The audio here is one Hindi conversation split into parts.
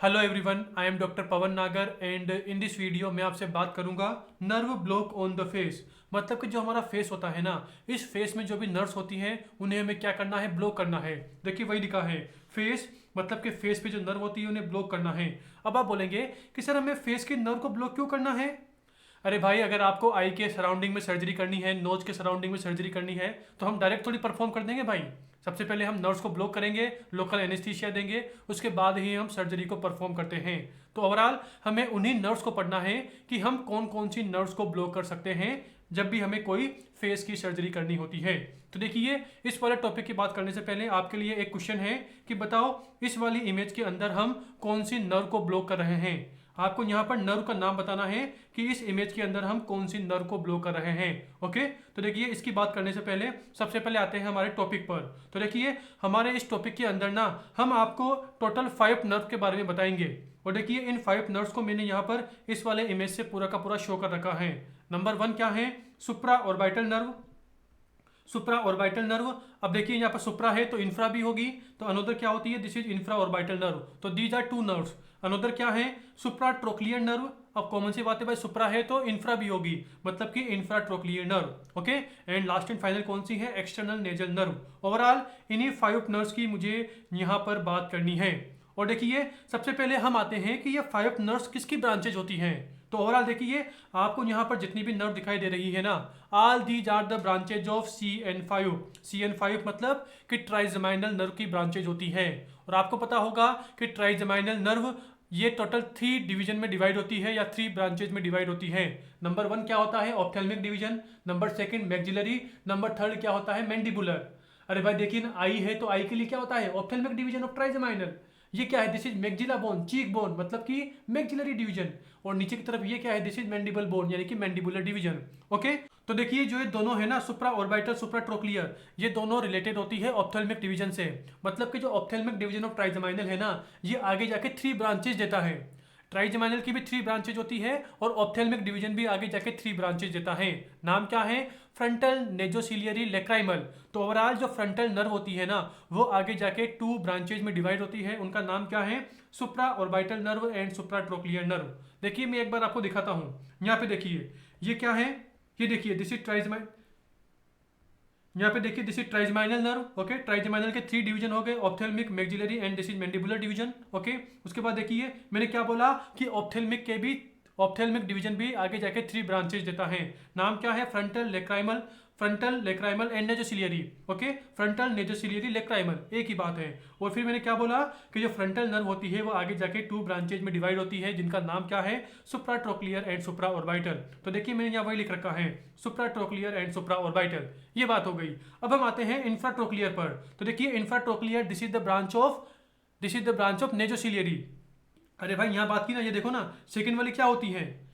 Hello everyone, I am doctor Pawan Nagar and in this video मैं आपसे बात करूंगा nerve block on the face. मतलब कि जो हमारा फेस होता है ना, इस फेस में जो भी नर्व्स होती हैं उन्हें हमें क्या करना है, ब्लॉक करना है। देखिए वही लिखा है फेस, मतलब कि फेस पे जो नर्व होती है उन्हें ब्लॉक करना है। अब आप बोलेंगे कि सर हमें फेस के नर्व को ब्लॉक क्यों करना है। अरे भाई, अगर आपको आई के सराउंडिंग में सर्जरी करनी है, नोज के सराउंडिंग में सर्जरी करनी है, तो हम डायरेक्ट थोड़ी परफॉर्म कर देंगे भाई। सबसे पहले हम नर्व्स को ब्लॉक करेंगे, लोकल एनेस्थीसिया देंगे, उसके बाद ही हम सर्जरी को परफॉर्म करते हैं। तो ओवरऑल हमें उन्हीं नर्व्स को पढ़ना है कि हम कौन कौन सी नर्व्स को ब्लॉक कर सकते हैं जब भी हमें कोई फेस की सर्जरी करनी होती है। तो देखिए, इस वाले टॉपिक की बात करने से पहले आपके लिए एक क्वेश्चन है कि बताओ इस वाली इमेज के अंदर हम कौन सी नर्व को ब्लॉक कर रहे हैं। आपको यहाँ पर नर्व का नाम बताना है कि इस इमेज के अंदर हम कौन सी नर्व को ब्लो कर रहे हैं। ओके, तो देखिए इसकी बात करने से पहले सबसे पहले आते हैं हमारे टॉपिक पर। तो देखिए हमारे इस टॉपिक के अंदर ना हम आपको टोटल 5 नर्व के बारे में बताएंगे। और देखिए इन 5 नर्व्स को मैंने यहाँ पर इस वाले इमेज से पूरा का पूरा शो कर रखा है। नंबर 1 क्या है, सुप्रा ऑर्बिटल नर्व। सुप्रा ऑर्बिटल नर्व। अब देखिए यहाँ पर सुप्रा है तो इंफ्रा भी होगी, तो अनोदर क्या होती है, this is infra orbital nerve. तो दीज आर 2 नर्व्स। अनोदर क्या है, सुप्रा ट्रोक्लियर नर्व। अब कॉमन सी बात है भाई, सुप्रा है तो इंफ्रा भी होगी, मतलब कि infra trochlear nerve. Okay, and last and final कौन सी है, एक्सटर्नल नेजल नर्व। ओवरऑल इन्हीं 5 नर्व्स की मुझे यहाँ पर बात करनी है। और देखिए सबसे पहले हम आते हैं कि ये 5 नर्व्स किसकी ब्रांचेज होती हैं। तो ओवरऑल देखिए आपको यहाँ पर जितनी भी नर्व दिखाई दे रही है ना, all these are the branches of CN5। CN5 मतलब कि ट्राइजेमाइनल नर्व की ब्रांचेज होती है। और आपको पता होगा कि ट्राइजेमाइनल नर्व ये टोटल 3 डिवीजन में डिवाइड होती है या 3 ब्रांचेज में डिवाइड होती है। नंबर 1 क्या होता है, ophthalmic division. Number 2 maxillary. Number 3 क्या होता है, मैंडिबुलर। अरे भाई देखिए ना, आई है तो आई के लिए क्या होता है, ऑप्थेल्मिक डिवीजन ऑफ ट्राइजेमाइनल। ये क्या है, this is maxilla bone, cheek bone, मतलब कि मैक्सिलरी डिवीजन। और नीचे की तरफ ये क्या है, दिस इज मैंडिबल बोन, यानी कि मैंडिबुलर डिवीजन। ओके, तो देखिए जो ये दोनों है ना, सुप्रा ऑर्बिटल सुप्रा ट्रोक्लियर, ये दोनों रिलेटेड होती है ऑप्थेल्मिक डिवीजन से। मतलब कि जो ऑप्थेल्मिक डिवीजन ऑफ ट्राइजेमाइनल है ना, ये आगे जाके 3 ब्रांचेज देता है। ट्राइजेमाइनल की भी 3 ब्रांचेज होती है और ऑप्थेल्मिक डिवीजन भी आगे जाके 3 ब्रांचेज देता है। नाम क्या है, फ्रंटल नेजोसिलियरी लेक्राइमल। तो ओवरऑल जो फ्रंटल नर्व होती है ना, वो आगे जाके 2 ब्रांचेज में डिवाइड होती है। उनका नाम क्या है, supraorbital nerve and supratrochlear nerve. देखिए मैं एक बार आपको दिखाता हूँ। यहाँ पे देखिए ये क्या है, ये देखिए दिस इज ट्राइजमाइन, यहाँ पे देखिए this is trigeminal nerve. Okay, trigeminal के 3 डिवीजन हो गए, ophthalmic, maxillary and this is mandibular division. Okay, उसके बाद देखिए मैंने क्या बोला कि ऑप्थेल्मिक डिवीजन भी आगे जाके 3 ब्रांचेज देता है। नाम क्या है, frontal lacrimal and nasociliary. Okay, frontal nasociliary lacrimal एक ही बात है। और फिर मैंने क्या बोला कि जो फ्रंटल नर्व होती है वो आगे जाके 2 ब्रांचेज में डिवाइड होती है, जिनका नाम क्या है, सुप्रा ट्रोक्लियर एंड सुप्रा ऑर्बिटल। तो देखिए मैंने यहाँ वही लिख रखा है, सुप्रा ट्रोक्लियर एंड सुप्रा ऑर्बिटल। ये बात हो गई। अब हम आते हैं इंफ्राट्रोक्लियर पर। तो देखिए infratrochlear, this is the branch of nasociliary. अरे भाई यहाँ बात की ना, ये देखो ना, सेकंड वाली क्या होती है,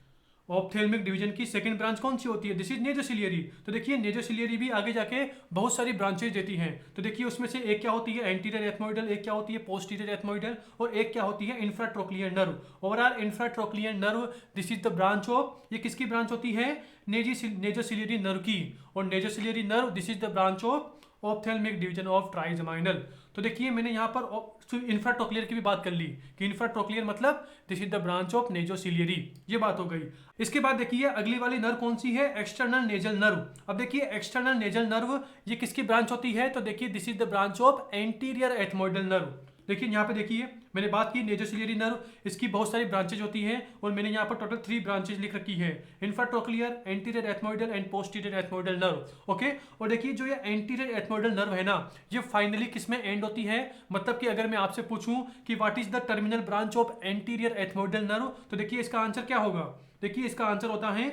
ऑप्थेल्मिक डिवीजन की सेकंड ब्रांच कौन सी होती है, दिस इज नेजोसिलियरी। तो देखिए नेजोसिलियरी भी आगे जाके बहुत सारी ब्रांचेज देती हैं। तो देखिए उसमें से एक क्या होती है, एंटीरियर एथमोइडल, एक क्या होती है, पोस्टीरियर एथमोइडल, और एक क्या होती है, infratrochlear nerve. Overall infratrochlear nerve this is the branch of, ये किसकी ब्रांच होती है, नेजोसिलियरी नर्व की। और nasociliary nerve this is the branch of ophthalmic division of trigeminal. तो देखिए मैंने यहाँ पर इंफ्राट्रोक्लियर की भी बात कर ली कि इंफ्राट्रोक्लियर मतलब this is the branch of nasociliary. ये बात हो गई। इसके बाद देखिए अगली वाली नर्व कौन सी है, एक्सटर्नल नेजल नर्व। अब देखिए एक्सटर्नल नेजल नर्व ये किसकी ब्रांच होती है, तो देखिए this is the branch of anterior ethmoidal nerve. देखिए यहाँ पे देखिए मैंने बात की नेजोसिलियरी नर्व, इसकी बहुत सारी ब्रांचेज होती हैं और मैंने यहाँ पर टोटल 3 ब्रांचेज लिख रखी है, infratrochlear, anterior ethmoidal and posterior ethmoidal nerve. Okay, और देखिए जो ये एंटीरियर एथमोइडल नर्व है ना, ये फाइनली किस में एंड होती है। मतलब कि अगर मैं आपसे पूछूं कि what is the terminal branch of anterior ethmoidal nerve, तो देखिए इसका आंसर क्या होगा, देखिए इसका आंसर होता है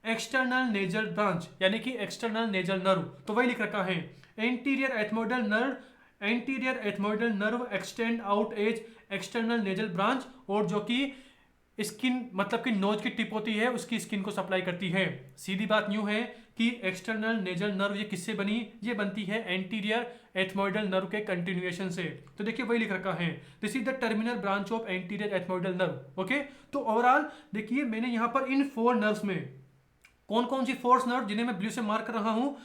एक्सटर्नल नेजल ब्रांच, यानी कि एक्सटर्नल नेजल नर्व। तो वही लिख रखा है, anterior ethmoidal nerve, anterior ethmoidal nerve extend out as external nasal branch, और जो कि स्किन मतलब कि नोज की टिप होती है उसकी स्किन को सप्लाई करती है। सीधी बात यूं है कि एक्सटर्नल नेजल नर्व ये किससे बनी, ये बनती है एंटीरियर एथमोइडल नर्व के कंटिन्यूएशन से। तो देखिए वही लिख रखा है, this is the terminal branch of anterior ethmoidal nerve. Okay, तो ओवरऑल देखिए मैंने यहाँ पर इन 4 नर्व्स में कौन कौन सी 4 नर्व जिन्हें मैं ब्लू से मार्क कर रहा हूँ,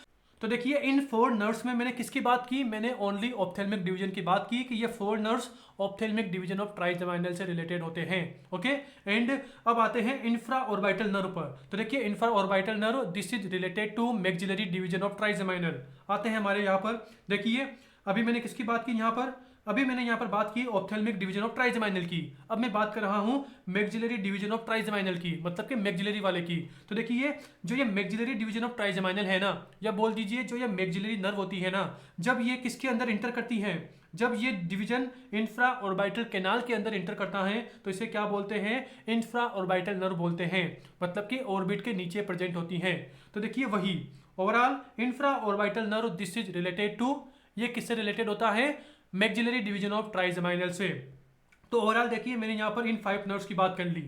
तो देखिए इन 4 नर्व्स में मैंने किसकी बात की, मैंने ओनली ऑप्थेल्मिक डिवीजन की बात की कि ये 4 nerves ophthalmic division of trigeminal से रिलेटेड होते हैं। ओके, एंड अब आते हैं इंफ्रा ऑर्बिटल नर्व पर। तो देखिए infra orbital nerve this is related to maxillary division of trigeminal. आते हैं हमारे यहाँ पर, देखिए अभी मैंने किसकी बात की यहाँ पर, अभी मैंने यहाँ पर बात की ऑप्थेल्मिक डिवीजन ऑफ ट्राइजेमाइनल की। अब मैं बात कर रहा हूँ मैक्सिलरी डिवीजन ऑफ ट्राइजेमाइनल की, मतलब कि मैक्सिलरी वाले की। तो देखिए जो ये मैक्सिलरी डिवीजन ऑफ ट्राइजेमाइनल है ना, या बोल दीजिए जो ये मैक्सिलरी नर्व होती है ना, जब ये किसके अंदर इंटर करती है, जब ये डिवीजन इंफ्रा ऑर्बिटल कैनाल के अंदर इंटर करता है तो इसे क्या बोलते हैं, इंफ्रा ऑर्बिटल नर्व बोलते हैं, मतलब कि ऑर्बिट के नीचे प्रेजेंट होती हैं। तो देखिए वही overall infra orbital nerve this is related to, ये किससे रिलेटेड होता है, मैक्सिलरी डिवीजन ऑफ ट्राइजेमाइनल से। तो ओवरऑल देखिए मैंने यहाँ पर इन 5 नर्व्स की बात कर ली।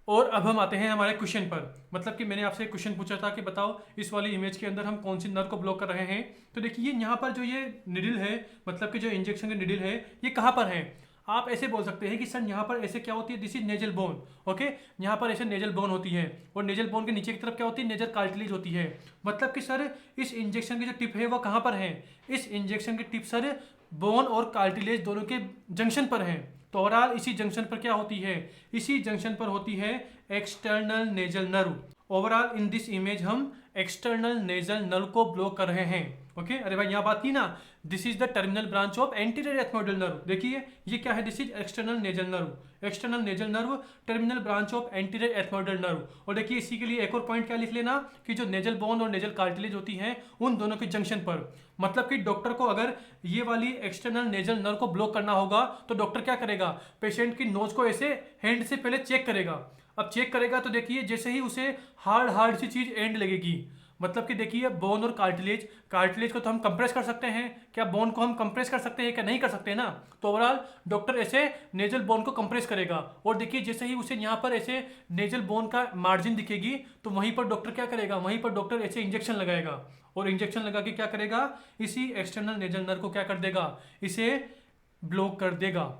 और अब हम आते हैं हमारे क्वेश्चन पर, मतलब कि मैंने आपसे क्वेश्चन पूछा था कि बताओ इस वाली इमेज के अंदर हम कौन सी नर्व को ब्लॉक कर रहे हैं। तो देखिए यहाँ पर जो ये निडल है, मतलब कि जो इंजेक्शन का निडल है, ये कहाँ पर है। आप ऐसे बोल सकते हैं कि सर यहाँ पर ऐसे क्या होती है, this is nasal bone. Okay, यहाँ पर ऐसे नेजल बोन होती है और नेजल बोन के नीचे की तरफ क्या होती है, नेजल कार्टिलेज होती है। मतलब कि सर इस इंजेक्शन की जो टिप है वो कहाँ पर है, इस इंजेक्शन की टिप सर बोन और कार्टिलेज दोनों के जंक्शन पर है। तो ओवरऑल इसी जंक्शन पर क्या होती है, इसी जंक्शन पर होती है external nasal nerve. Overall in this image हम एक्सटर्नल नेजल नर्व को ब्लॉक कर रहे हैं। ओके, अरे भाई यहाँ बात की ना, this is the terminal branch of anterior ethmoidal nerve. देखिए ये क्या है, this is external nasal nerve, external nasal nerve terminal branch of anterior ethmoidal nerve. और देखिए इसी के लिए एक और पॉइंट क्या लिख लेना कि जो नेजल बोन और नेजल कार्टिलेज होती है उन दोनों के जंक्शन पर, मतलब कि डॉक्टर को अगर ये वाली एक्सटर्नल नेजल नर्व को ब्लॉक करना होगा तो डॉक्टर क्या करेगा, पेशेंट की नोज को ऐसे हैंड से पहले चेक करेगा। अब चेक करेगा तो देखिए जैसे ही उसे हार्ड सी चीज एंड लगेगी, मतलब कि देखिए बोन और कार्टिलेज, कार्टिलेज को तो हम कंप्रेस कर सकते हैं, क्या बोन को हम कंप्रेस कर सकते हैं, क्या नहीं कर सकते ना। तो ओवरऑल डॉक्टर ऐसे नेजल बोन को कंप्रेस करेगा और देखिए जैसे ही उसे यहाँ पर ऐसे नेजल बोन का मार्जिन दिखेगी तो वहीं पर डॉक्टर क्या करेगा, वहीं पर डॉक्टर ऐसे इंजेक्शन लगाएगा और इंजेक्शन लगा के क्या करेगा, इसी एक्सटर्नल नेजल नर्व को क्या कर देगा, इसे ब्लॉक कर देगा।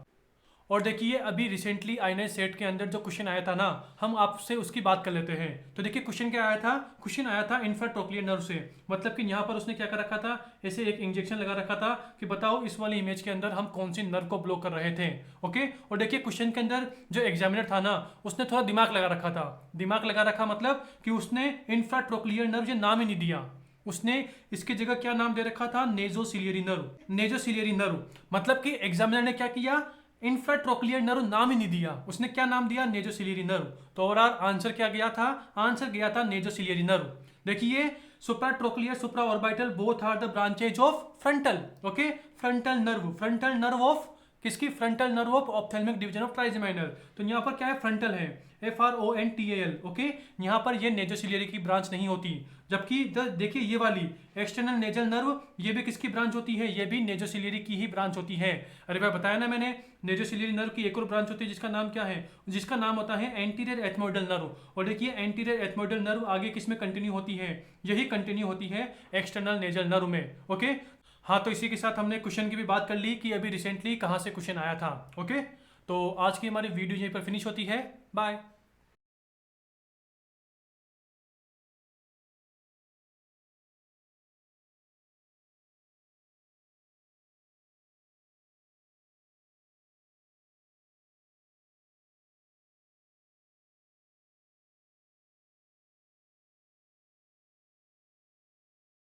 और देखिए अभी रिसेंटली आईएनएस सेट के अंदर जो क्वेश्चन आया था ना, हम आपसे उसकी बात कर लेते हैं। तो देखिए क्वेश्चन क्या आया था, क्वेश्चन आया था इंफ्राट्रोक्लियर नर्व से, मतलब कि यहाँ पर उसने क्या कर रखा था, ऐसे एक इंजेक्शन लगा रखा था कि बताओ इस वाली इमेज के अंदर हम कौन सी नर्व को ब्लॉक कर रहे थे। ओके, और देखिए क्वेश्चन के अंदर जो एग्जामिनर था ना, उसने थोड़ा दिमाग लगा रखा था। दिमाग लगा रखा मतलब कि उसने इंफ्राट्रोक्लियर नर्व ये नाम ही नहीं दिया, उसने इसकी जगह क्या नाम दे रखा था, नेजोसिलियरी नर्व। नेजोसिलियरी नर्व मतलब कि एग्जामिनर ने क्या किया, इंफ्राट्रोक्लियर नर्व नाम ही नहीं दिया, उसने क्या नाम दिया, नेजोसिलियरी नर्व। तो ओवरऑल आंसर क्या गया था, आंसर गया था नेजोसिलियरी नर्व। देखिए supratrochlear supraorbital both are the branches of frontal. Okay, frontal nerve, frontal nerve of किसकी, frontal nerve of ophthalmic division of trigeminal. तो यहाँ पर क्या है, फ्रंटल है, FRONTAL। ओके, यहाँ पर ये नेजोसिलियरी की ब्रांच नहीं होती, जबकि देखिए ये वाली एक्सटर्नल नेजल नर्व ये भी किसकी ब्रांच होती है, ये भी नेजोसिलियरी की ही ब्रांच होती है। अरे भाई बताया ना मैंने, नेजोसिलियरी नर्व की एक और ब्रांच होती है जिसका नाम क्या है, जिसका नाम होता है एंटीरियर एथमोइडल नर्व। और देखिए एंटीरियर एथमोइडल नर्व आगे किस में कंटिन्यू होती है, यही कंटिन्यू होती है एक्सटर्नल नेजल नर्व में। ओके, हाँ तो इसी के साथ हमने क्वेश्चन की भी बात कर ली कि अभी रिसेंटली कहाँ से क्वेश्चन आया था। ओके, तो आज की हमारी वीडियो यहीं पर फिनिश होती है। बाय।